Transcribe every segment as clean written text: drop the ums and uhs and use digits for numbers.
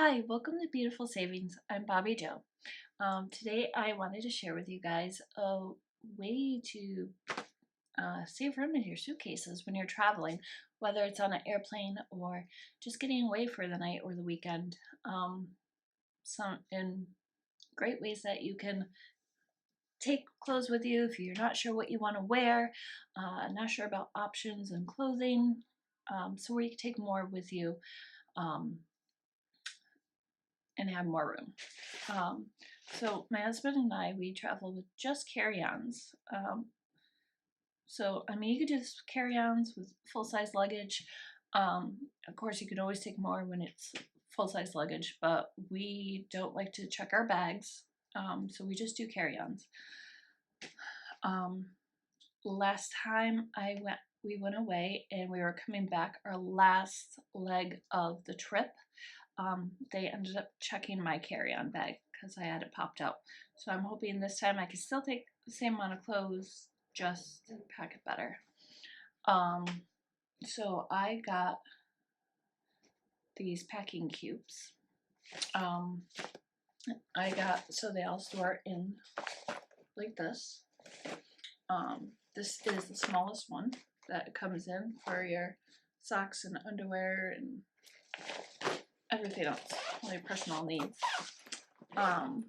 Hi, welcome to Beautiful Savings. I'm Bobby Joe. Today I wanted to share with you guys a way to save room in your suitcases when you're traveling, whether it's on an airplane or just getting away for the night or the weekend. Some in great ways that you can take clothes with you if you're not sure what you want to wear, not sure about options and clothing, so where you can take more with you. Um, and have more room. So my husband and I, we travel with just carry-ons. So I mean, you could do this with carry-ons with full-size luggage. Of course, you could always take more when it's full-size luggage, but we don't like to check our bags, so we just do carry-ons. Last time we went away and we were coming back, our last leg of the trip. They ended up checking my carry-on bag because I had it popped out. So I'm hoping this time I can still take the same amount of clothes, just pack it better. So I got these packing cubes. So they all store in like this. This is the smallest one that comes in for your socks and underwear and everything else, all your personal needs. And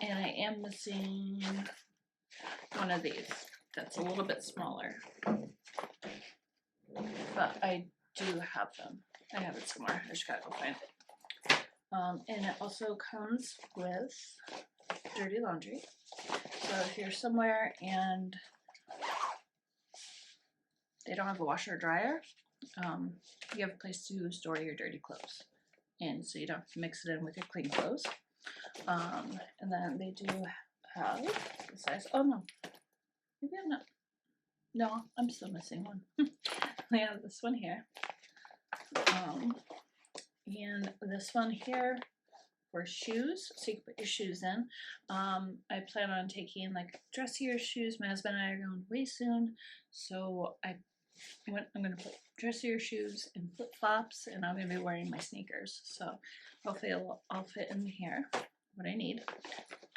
I am missing one of these that's a little bit smaller, but I do have them. I have it somewhere. I just gotta go find it. And it also comes with dirty laundry. So if you're somewhere and they don't have a washer or dryer, you have a place to store your dirty clothes, and so you don't have to mix it in with your clean clothes. And then they do have the size. Oh no, maybe I'm not. No, I'm still missing one. They have this one here, and this one here for shoes, so you can put your shoes in. I plan on taking like dressier shoes. My husband and I are going away soon, so I'm gonna put dressier shoes and flip flops, and I'm gonna be wearing my sneakers. So hopefully it'll all fit in here, what I need.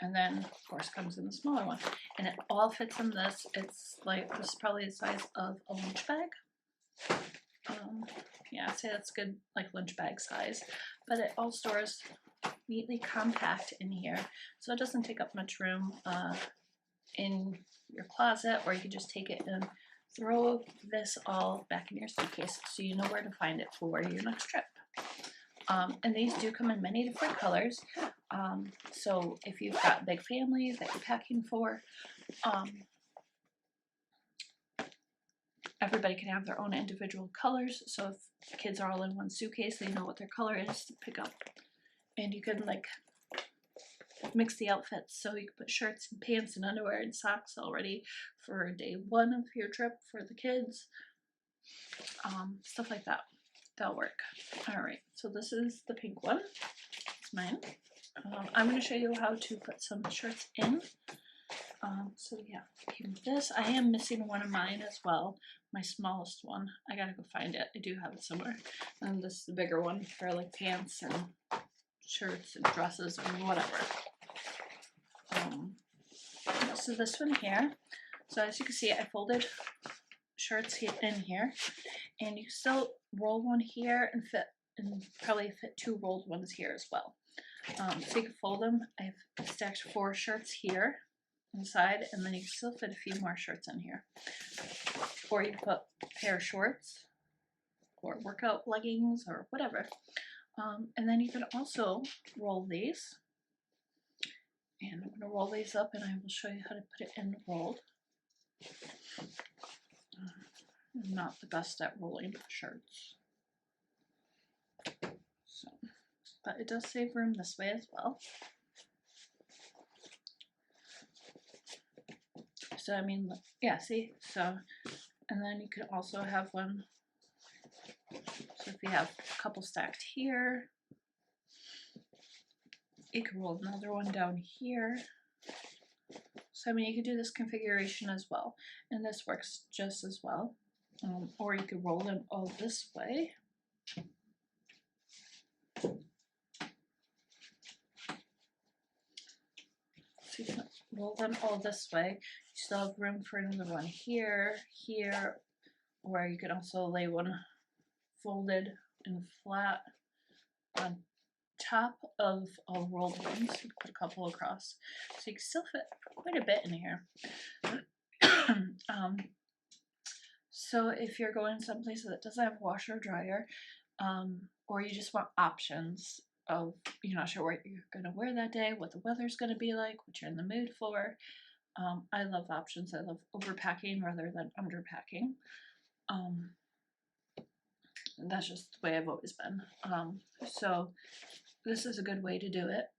And then of course comes in the smaller one, and it all fits in this. It's like, this is probably the size of a lunch bag. Yeah, I'd say that's good, like lunch bag size, but it all stores neatly compact in here, so it doesn't take up much room in your closet, or you can just take it and throw this all back in your suitcase so you know where to find it for your next trip. And these do come in many different colors, so if you've got a big family that you're packing for, everybody can have their own individual colors, so if the kids are all in one suitcase, they know what their color is to pick up. And you can like mix the outfits, so you can put shirts and pants and underwear and socks already for day one of your trip for the kids. Stuff like that. That'll work. Alright, so this is the pink one. It's mine. I'm going to show you how to put some shirts in. So yeah, came with this. I am missing one of mine as well, my smallest one. I gotta go find it. I do have it somewhere. And this is the bigger one for like pants and shirts and dresses or whatever. So this one here. So as you can see, I folded shirts in here, and you still roll one here and probably fit two rolled ones here as well. So you can fold them. I've stacked 4 shirts here inside, and then you can still fit a few more shirts in here. Or you can put a pair of shorts or workout leggings or whatever. And then you can also roll these. And I'm going to roll these up, and I will show you how to put it in rolled. I'm not the best at rolling shirts, but it does save room this way as well. So I mean, yeah, see? So, and then you could also have one, so if you have a couple stacked here, you could roll another one down here. So I mean, you could do this configuration as well, and this works just as well. Or you could roll them all this way. So you can roll them all this way. You still have room for another one here, here, or you could also lay one folded and flat on top of a rolled one. So you put a couple across. So you can still fit quite a bit in here. So if you're going someplace that doesn't have washer or dryer, or you just want options of you're not sure what you're going to wear that day, what the weather's going to be like, what you're in the mood for, I love options. I love overpacking rather than underpacking. That's just the way I've always been. So this is a good way to do it.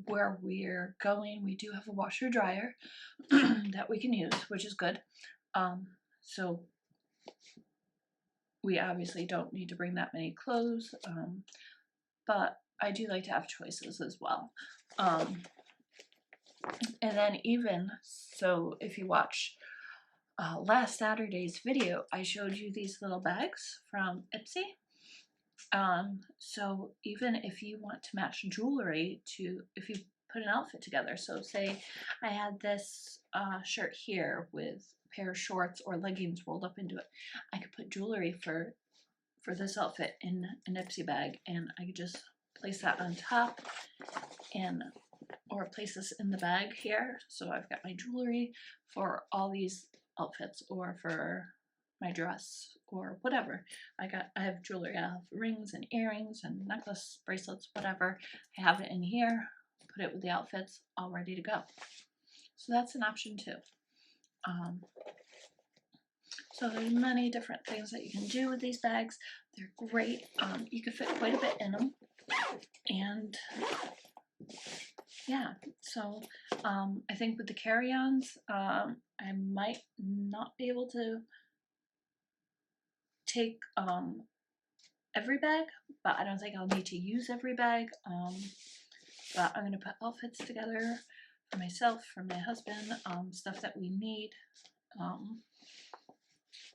Where we're going, we do have a washer dryer that we can use, which is good. So we obviously don't need to bring that many clothes, but I do like to have choices as well. And then even so, if you watch last Saturday's video, I showed you these little bags from Ipsy. So even if you want to match jewelry to, if you put an outfit together, so say I had this shirt here with a pair of shorts or leggings rolled up into it, I could put jewelry for this outfit in an Ipsy bag, and I could just place that on top and or place this in the bag here. So I've got my jewelry for all these outfits or for my dress or whatever. I have jewelry. I have rings and earrings and necklace, bracelets, whatever. I have it in here, put it with the outfits, all ready to go. So that's an option too. So there's many different things that you can do with these bags. They're great. You can fit quite a bit in them. And yeah, so I think with the carry-ons, I might not be able to take every bag, but I don't think I'll need to use every bag. But I'm going to put outfits together for myself, for my husband, stuff that we need.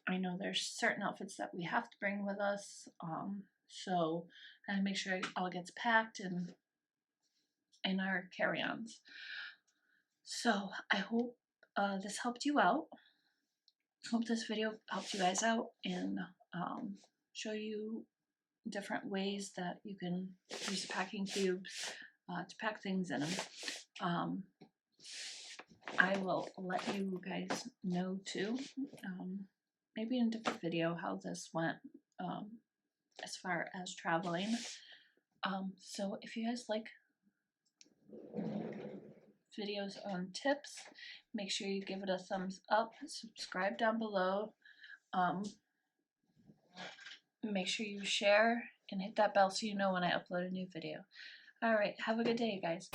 I know there's certain outfits that we have to bring with us, so I make sure it all gets packed and in our carry-ons. So I hope this helped you out. Hope this video helped you guys out and show you different ways that you can use packing cubes to pack things in them. I will let you guys know too, maybe in a different video, how this went as far as traveling. So if you guys like videos on tips, make sure you give it a thumbs up, subscribe down below, make sure you share and hit that bell so you know when I upload a new video. Alright, have a good day, guys.